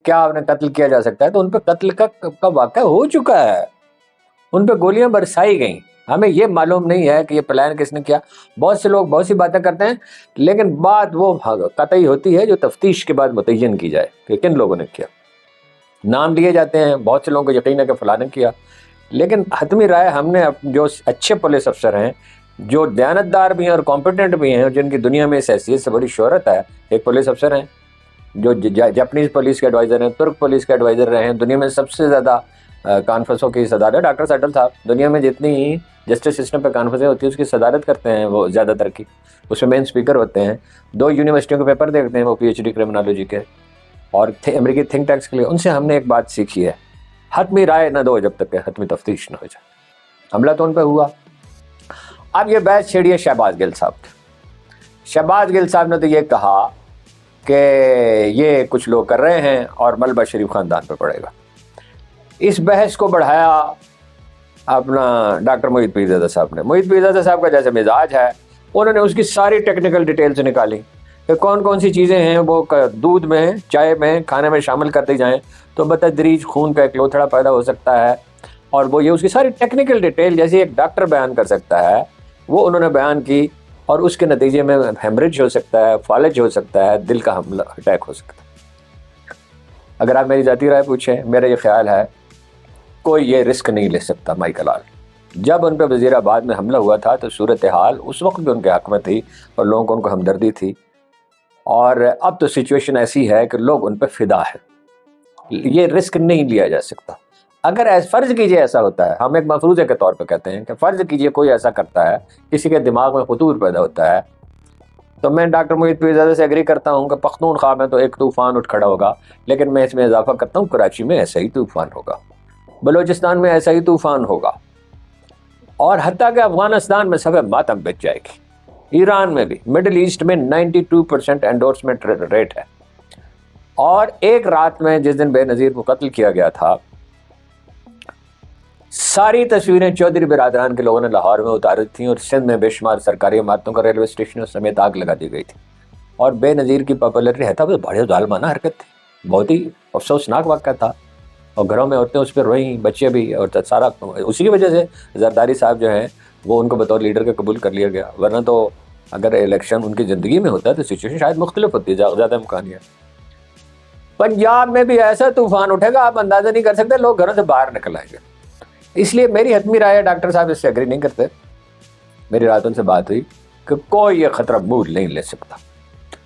کیا انہیں قتل کیا جا سکتا ہے، تو ان پہ قتل کا واقعہ ہو چکا ہے، ان پہ گولیاں برسائی گئیں. ہمیں یہ معلوم نہیں ہے کہ یہ پلان کس نے کیا. بہت سے لوگ بہت سی باتیں کرتے ہیں، لیکن بات وہ قطعی ہوتی ہے جو تفتیش کے بعد متعین کی جائے کہ کن لوگوں نے کیا. نام لیے جاتے ہیں، بہت سے لوگوں کو یقین ہے کہ فلاں نے کیا، لیکن حتمی رائے ہم نے جو اچھے پولیس افسر ہیں، جو دیانتدار بھی ہیں اور کمپیٹنٹ بھی ہیں، اور جن کی دنیا میں اس حیثیت سے بڑی شہرت ہے. ایک پولیس افسر ہیں جو جاپنیز پولیس کے ایڈوائزر ہیں، ترک پولیس کے ایڈوائزر رہے ہیں، دنیا میں سب سے زیادہ کانفرنسوں کی صدارت ڈاکٹر سیٹل صاحب. دنیا میں جتنی جسٹس سسٹم پہ کانفرنسیں ہوتی ہیں اس کی صدارت کرتے ہیں وہ زیادہ تر کی، اس میں مین اسپیکر ہوتے ہیں. 2 یونیورسٹیوں کے پیپر دیکھتے ہیں وہ PhD کرمنالوجی کے، اور امریکی تھنک ٹینکس کے لیے. ان سے ہم نے ایک بات سیکھی ہے، حتمی رائے نہ دو جب تک کہ حتمی تفتیش نہ ہو جائے. حملہ تو ان پہ ہوا. اب یہ بحث چھیڑی ہے شہباز گل صاحب کی. شہباز گل صاحب نے تو یہ کہا کہ یہ کچھ لوگ کر رہے ہیں اور ملبہ شریف خاندان پہ پڑے گا. اس بحث کو بڑھایا اپنا ڈاکٹر محیط پیرزادہ صاحب نے. محیط پیرزادہ صاحب کا جیسے مزاج ہے، انہوں نے اس کی ساری ٹیکنیکل ڈیٹیلز نکالی کہ کون کون سی چیزیں ہیں وہ دودھ میں، چائے میں، کھانے میں شامل کرتے جائیں تو بتدریج خون کا ایک لوتھڑا پیدا ہو سکتا ہے. اور وہ یہ اس کی ساری ٹیکنیکل ڈیٹیل جیسے ایک ڈاکٹر بیان کر سکتا ہے وہ انہوں نے بیان کی، اور اس کے نتیجے میں ہیمریج ہو سکتا ہے، فالج ہو سکتا ہے، دل کا حملہ، اٹیک ہو سکتا ہے. اگر آپ میری ذاتی رائے پوچھیں، میرا یہ خیال ہے کوئی یہ رسک نہیں لے سکتا. مائیکل آل جب ان پہ وزیر آباد میں حملہ ہوا تھا تو صورتحال اس وقت بھی ان کے حق میں تھی اور لوگوں کو ان کو ہمدردی تھی، اور اب تو سچویشن ایسی ہے کہ لوگ ان پہ فدا ہے. یہ رسک نہیں لیا جا سکتا. اگر فرض کیجئے ایسا ہوتا ہے، ہم ایک مفروضے کے طور پہ کہتے ہیں کہ فرض کیجئے کوئی ایسا کرتا ہے، کسی کے دماغ میں خطور پیدا ہوتا ہے، تو میں ڈاکٹر محیط پیرزادہ سے ایگری کرتا ہوں کہ پختونخوا میں تو ایک طوفان اٹھ کھڑا ہوگا، لیکن میں اس میں اضافہ کرتا ہوں کراچی میں ایسا ہی طوفان ہوگا، بلوچستان میں ایسا ہی طوفان ہوگا، اور حتیٰ کہ افغانستان میں سب ماتم بچ جائے گی. ایران میں بھی، مڈل ایسٹ میں 92% انڈورسمنٹ ریٹ ہے. اور ایک رات میں جس دن بے نظیر کو قتل کیا گیا تھا، ساری تصویریں چودھری برادران کے لوگوں نے لاہور میں اتاری تھیں، اور سندھ میں بے شمار سرکاری عمارتوں کا ریلوے اسٹیشنوں سمیت آگ لگا دی گئی تھی. اور بے نظیر کی پاپولرٹی ہے تھا، وہ بڑے ظالمانہ حرکت تھی، بہت ہی افسوسناک واقعہ تھا، اور گھروں میں عورتیں اس پہ روئیں، بچے بھی، اور سارا اسی کی وجہ سے زرداری صاحب جو ہیں وہ ان کو بطور لیڈر کے قبول کر لیا گیا. ورنہ تو اگر الیکشن ان کی زندگی میں ہوتا ہے تو سچویشن شاید مختلف ہوتی ہے، زیادہ امکان ہے. پنجاب میں بھی ایسا طوفان اٹھے گا آپ اندازہ نہیں کر سکتے، لوگ گھروں سے باہر نکل آئیں گے. اس لیے میری حتمی رائے، ڈاکٹر صاحب اس سے ایگری نہیں کرتے، میری رات ان سے بات ہوئی کہ کوئی یہ خطرہ مول نہیں لے سکتا.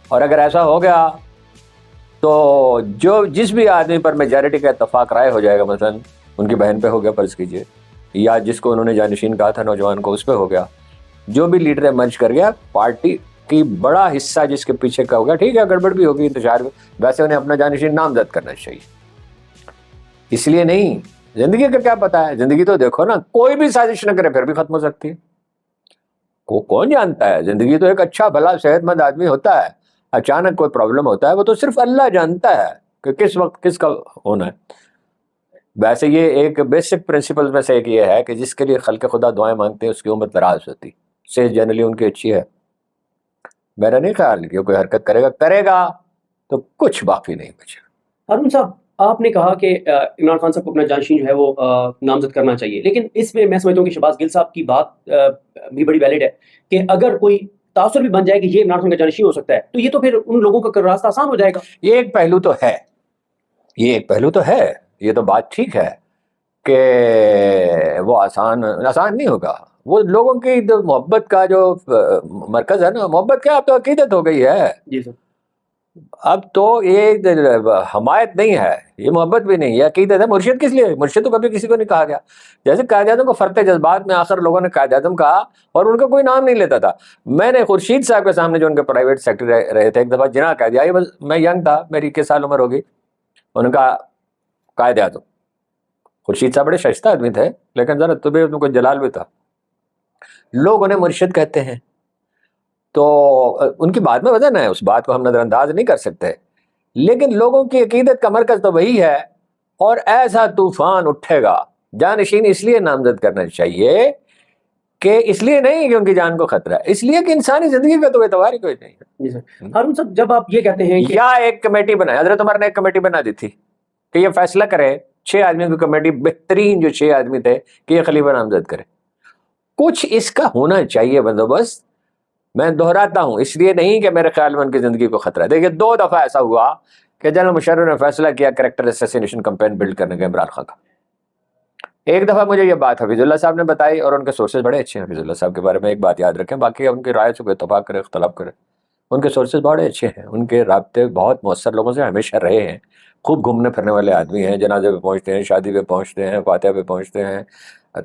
اور اگر ایسا ہو گیا تو جس بھی آدمی پر میجارٹی کا اتفاق رائے ہو جائے گا، مثلا ان کی بہن پہ ہو گیا فرض کیجئے، یا جس کو انہوں نے جانشین کہا تھا نوجوان کو اس پہ ہو گیا، جو بھی لیڈر ایمرج کر گیا، پارٹی کی بڑا حصہ جس کے پیچھے کا ہوگا، ٹھیک ہے گڑبڑ بھی ہوگی انتشار میں، ویسے انہیں اپنا جانشین نامزد کرنا چاہیے. اس لیے نہیں، زندگی کا کیا پتا ہے، زندگی تو دیکھو نا، کوئی بھی سازش نہ کرے پھر بھی ختم ہو سکتی ہے. کون جانتا ہے، زندگی تو ایک اچھا بھلا صحت مند آدمی ہوتا ہے، اچانک کوئی پرابلم ہوتا ہے وہ تو صرف اللہ جانتا ہے کہ کس وقت کس کا ہونا ہے. ویسے یہ ایک بیسک پرنسپل میں سے ایک یہ ہے کہ جس کے لیے خلق خدا دعائیں مانگتے ہیں اس کی عمر دراز ہوتی، صحت جنرلی ان کی اچھی ہے. میرا نہیں خیال کہ کوئی حرکت کرے گا تو کچھ باقی نہیں بچے. ہارون صاحب، آپ نے کہا کہ عمران خان صاحب کو اپنا جانشین جو ہے وہ نامزد کرنا چاہیے، لیکن اس میں سمجھتا ہوں کہ شہباز گل صاحب کی بات بھی بڑی ویلڈ ہے کہ اگر کوئی تاثر بھی بن جائے کہ یہ عمران خان کا جانشین ہو سکتا ہے تو یہ تو پھر ان لوگوں کا راستہ آسان ہو جائے گا. یہ ایک پہلو تو ہے، یہ تو بات ٹھیک ہے کہ وہ آسان نہیں ہوگا. وہ لوگوں کی محبت کا جو مرکز ہے نا، محبت کیا اب تو عقیدت ہو گئی ہے. جی سر، اب تو یہ حمایت نہیں ہے، یہ محبت بھی نہیں، یہ عقیدت ہے. مرشد کس لیے؟ مرشد تو کبھی کسی کو نہیں کہا گیا. جیسے قائد اعظم کو فرط جذبات میں آخر لوگوں نے قائد اعظم کہا اور ان کا کوئی نام نہیں لیتا تھا. میں نے خورشید صاحب کے سامنے جو ان کے پرائیویٹ سیکرٹری رہے تھے ایک دفعہ جناب کہہ دیا، میں ینگ تھا، میری 21 سال عمر ہوگی، ان کا قائد اعظم. خورشید صاحب بڑے شائستہ آدمی تھے لیکن ذرا طبیعت میں کوئی جلال بھی تھا. لوگ انہیں مرشد کہتے ہیں تو ان کی بات میں وزن ہے، اس بات کو ہم نظر انداز نہیں کر سکتے، لیکن لوگوں کی عقیدت کا مرکز تو وہی ہے. اور ایسا طوفان اٹھے گا، جانشین اس لیے نامزد کرنا چاہیے کہ اس لیے نہیں کہ ان کی جان کو خطرہ ہے، اس لیے کہ انسانی زندگی کا تو اعتبار ہی کوئی نہیں ہے. جی سر. ہارون صاحب، جب آپ یہ کہتے ہیں کہ یا ایک کمیٹی بنائی، حضرت عمر نے ایک کمیٹی بنا دی تھی کہ یہ فیصلہ کرے 6 آدمیوں کی کمیٹی، بہترین جو 6 آدمی تھے، کہ یہ خلیفہ نامزد کرے. کچھ اس کا ہونا چاہیے بندوبست. میں دہراتا ہوں اس لیے نہیں کہ میرے خیال میں ان کی زندگی کو خطرہ ہے. دیکھیے 2 دفعہ ایسا ہوا کہ جنرل مشرف نے فیصلہ کیا کریکٹر اسیسینیشن کمپین بلڈ کرنے کا عمران خان کا. ایک دفعہ مجھے یہ بات حفیظ اللہ صاحب نے بتائی، اور ان کے سورسز بڑے اچھے ہیں حفیظ اللہ صاحب کے بارے میں. ایک بات یاد رکھیں، باقی ان کی رائے سے کوئی اتفاق کرے اختلاف کرے، ان کے سورسز بڑے اچھے ہیں، ان کے رابطے بہت مؤثر لوگوں سے ہمیشہ رہے ہیں. خوب گھومنے پھرنے والے آدمی ہیں، جنازے پہ پہنچتے ہیں، شادی پہ پہنچتے ہیں، فاتحہ پہ پہنچتے ہیں،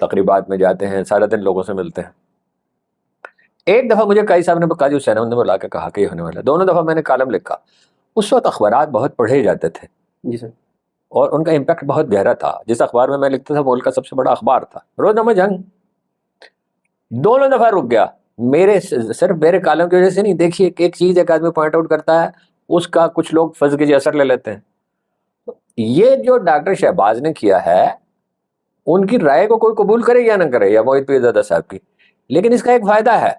تقریبات میں جاتے ہیں، سارا دن لوگوں سے ملتے ہیں. ایک دفعہ مجھے قاضی صاحب نے، قاضی حسین احمد نے بلا کے کہا کہ یہ ہونے والا ہے. دونوں دفعہ میں نے کالم لکھا. اس وقت اخبارات بہت پڑھے جاتے تھے جی سر. اور ان کا امپیکٹ بہت گہرا تھا. جس اخبار میں لکھتا تھا ملک کا سب سے بڑا اخبار تھا روزنامہ جنگ. دونوں دفعہ رک گیا. صرف میرے کالم کی وجہ سے نہیں. دیکھیے ایک چیز ایک آدمی پوائنٹ آؤٹ کرتا ہے، اس کا کچھ لوگ فض کے اثر لے لیتے ہیں. یہ جو ڈاکٹر شہباز نے کیا ہے، ان کی رائے کو کوئی قبول کرے یا نہ کرے، یا موحد پیرزادہ صاحب کی، لیکن اس کا ایک فائدہ ہے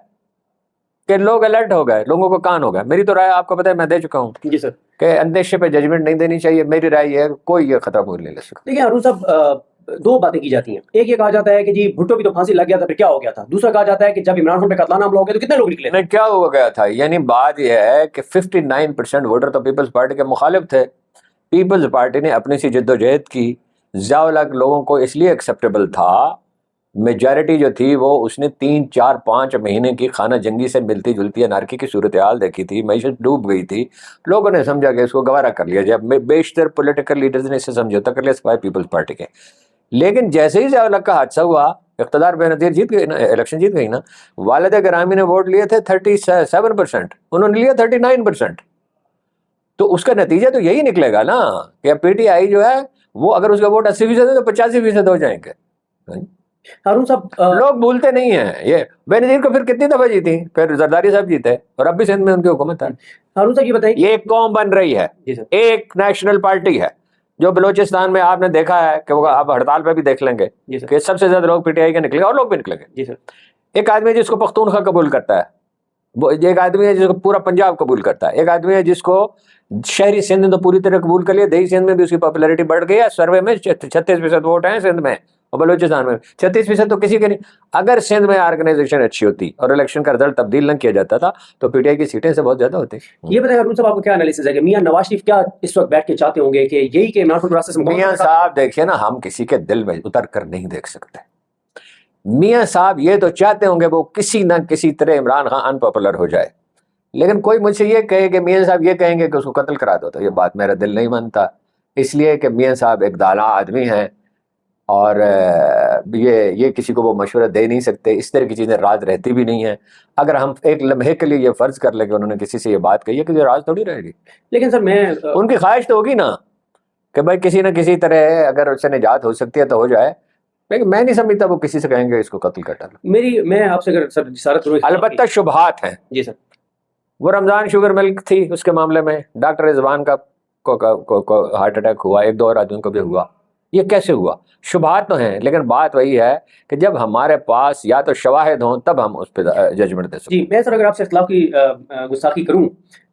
کہ لوگ الرٹ ہو گئے، لوگوں کو کان ہو گئے. میری تو رائے آپ کو پتہ ہے میں دے چکا ہوں جی سر. کہ اندیشے پہ ججمنٹ نہیں دینی چاہیے. میری رائے یہ ہے کوئی یہ خطرہ مول نہیں لے سکتا. دیکھیں ہارون صاحب، 2 باتیں کی جاتی ہیں. ایک یہ کہا جاتا ہے کہ جی بھٹو کی تو پھانسی لگ گیا تھا، پھر کیا ہو گیا تھا. دوسرا کہا جاتا ہے کہ جب عمران خان پہ قتلانہ حملہ ہو گیا تو کتنے لوگ نکلے. نہیں، کیا ہو گیا تھا، یعنی بات یہ ہے کہ 59% ووٹر تو پیپلز پارٹی کے مخالف تھے. پیپلز پارٹی نے اپنی سی جد و جہد کی. ضیاء الحق لوگوں کو اس لیے ایکسیپٹیبل تھا، میجارٹی جو تھی وہ اس نے 3 4 5 مہینے کی خانہ جنگی سے ملتی جلتی انارکی کی صورتحال دیکھی تھی. معیشت ڈوب گئی تھی. لوگوں نے سمجھا کہ اس کو گوارا کر لیا جب بیشتر پولیٹیکل لیڈرز نے اسے سمجھوتا کر لیا سوائے پیپلز پارٹی کے. لیکن جیسے ہی ضیاء الحق کا حادثہ ہوا، اقتدار بے نظیر جیت گئی نا، الیکشن جیت گئی نا. والد گرامی نے ووٹ لیے تھے 37%، انہوں نے لیا 39%. تو اس کا نتیجہ تو یہی نکلے گا نا کہ پی ٹی آئی جو ہے وہ اگر اس کا ووٹ 80% ہے تو 85% ہو جائیں گے. ہارون صاحب، لوگ بھولتے نہیں ہیں. یہ بے نظیر کو پھر کتنی دفعہ جیتی، پھر زرداری صاحب جیتے، اور اب بھی سندھ میں ان کی حکومت ہے. ہارون صاحب یہ بتائیں. یہ ایک قوم بن رہی ہے، جی سر. ایک نیشنل پارٹی ہے. جو بلوچستان میں آپ نے دیکھا ہے کہ وہ اب ہڑتال پہ بھی دیکھ لیں گے جی سر. کہ سب سے زیادہ لوگ پی ٹی آئی کے نکلے، اور لوگ بھی نکلیں گے. جی سر. ایک آدمی ہے جس کو پختونخوا قبول کرتا ہے، وہ ایک آدمی ہے جس کو پورا پنجاب قبول کرتا ہے، ایک آدمی ہے جس کو شہری سندھ نے تو پوری طرح قبول کر لیا، دیہی سندھ میں بھی اس کی پاپولیرٹی بڑھ گئی ہے. سروے میں 36% ووٹ ہیں سندھ میں، اور بلوچستان میں 36% تو کسی کے نہیں. اگر سندھ میں آرگنائزیشن اچھی ہوتی اور الیکشن کا رزلٹ تبدیل نہ کیا جاتا تھا تو پی ٹی آئی کی سیٹیں سے بہت زیادہ ہوتی. یہ بتائیں ہارون صاحب، آپ کو کیا انالیسس ہے کہ میاں نواز شریف کیا اس وقت بیٹھ کے چاہتے ہوں گے کہ یہی کہ عمران خان راستے سے میاں صاحب دیکھیے نا، ہم کسی کے دل میں اتر کر نہیں دیکھ سکتے. میاں صاحب یہ تو چاہتے ہوں گے وہ کسی نہ کسی طرح عمران خان ان پاپولر ہو جائے. لیکن کوئی مجھ سے یہ کہے کہ میاں صاحب یہ کہیں گے کہ اس کو قتل کرا دو، تو یہ بات میرا دل نہیں مانتا. اس لیے کہ میاں صاحب ایک دانا آدمی ہیں، اور یہ کسی کو وہ مشورہ دے نہیں سکتے. اس طرح کی چیزیں راز رہتی بھی نہیں ہیں. اگر ہم ایک لمحے کے لیے یہ فرض کر لیں کہ انہوں نے کسی سے یہ بات کہی ہے کہ یہ راز تھوڑی رہے گی. لیکن سر میں ان کی خواہش تو ہوگی نا کہ بھائی کسی نہ کسی طرح اگر اس سے نجات ہو سکتی ہے تو ہو جائے. لیکن میں نہیں سمجھتا وہ کسی سے کہیں گے اس کو قتل کر ڈالو. میں آپ سے اگر سر جسارت کروں، البتہ شبہات ہیں. جی سر. وہ رمضان شوگر ملک تھی، اس کے معاملے میں ڈاکٹر رضوان کا ہارٹ اٹیک ہوا، 1 2 اور آدمیوں کو بھی ہوا. یہ کیسے ہوا؟ شبہات تو ہیں، لیکن بات وہی ہے کہ جب ہمارے پاس یا تو شواہد ہوں تب ہم اس پہ ججمنٹ دے سکتے. جی میں سر اگر آپ سے اختلاف کی گستاخی کروں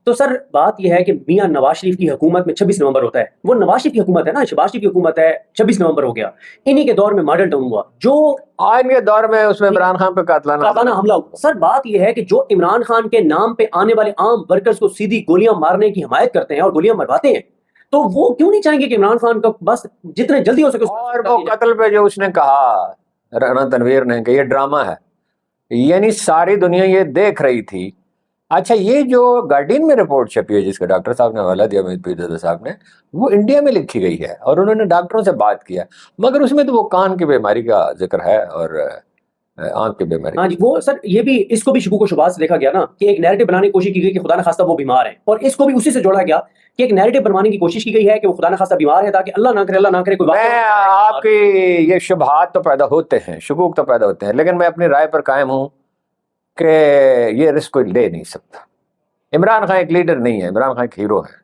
تو سر بات یہ ہے کہ میاں نواز شریف کی حکومت میں 26 نومبر ہوتا ہے. وہ نواز شریف کی حکومت ہے نا، شہباز شریف کی حکومت ہے. 26 نومبر ہو گیا، انہی کے دور میں ماڈل ٹاؤن ہوا، جو ان کے دور میں اس میں عمران خان پہ قاتلانہ حملہ ہوا. سر بات یہ ہے کہ جو عمران خان کے نام پہ آنے والے عام ورکرز کو سیدھی گولیاں مارنے کی حمایت کرتے ہیں اور گولیاں مرواتے ہیں، تو وہ کیوں نہیں چاہیں گے کہ عمران خان کا بس جتنے جلدی ہو سکے. اور وہ قتل پہ جو اس نے کہا رانا تنویر نے کہ یہ ڈرامہ ہے، یعنی ساری دنیا یہ دیکھ رہی تھی. اچھا، یہ جو گارڈین میں رپورٹ چھپی ہے جس کا ڈاکٹر صاحب نے حوالہ دیا، موحد پیرزادہ صاحب نے، وہ انڈیا میں لکھی گئی ہے اور انہوں نے ڈاکٹروں سے بات کیا، مگر اس میں تو وہ کان کی بیماری کا ذکر ہے اور آنکھ کی بیماری. ہاں جی، وہ سر یہ بھی اس کو بھی شکوک و شبہات سے دیکھا گیا نا کہ ایک نیریٹو بنانے کی کوشش کی گئی کہ خدا نخواستہ وہ بیمار ہیں، اور اس کو بھی اسی سے جوڑا گیا کہ ایک نیریٹو بنوانے کی کوشش کی گئی ہے کہ وہ خدا نخواستہ بیمار ہے تاکہ اللہ نہ کرے کوئی میں آپ کی یہ شبہات تو پیدا ہوتے ہیں، شکوک تو پیدا ہوتے ہیں، لیکن میں اپنی رائے پر قائم ہوں کہ یہ رسک کوئی لے نہیں سکتا. عمران خان ایک لیڈر نہیں ہے، عمران خان ایک ہیرو ہے.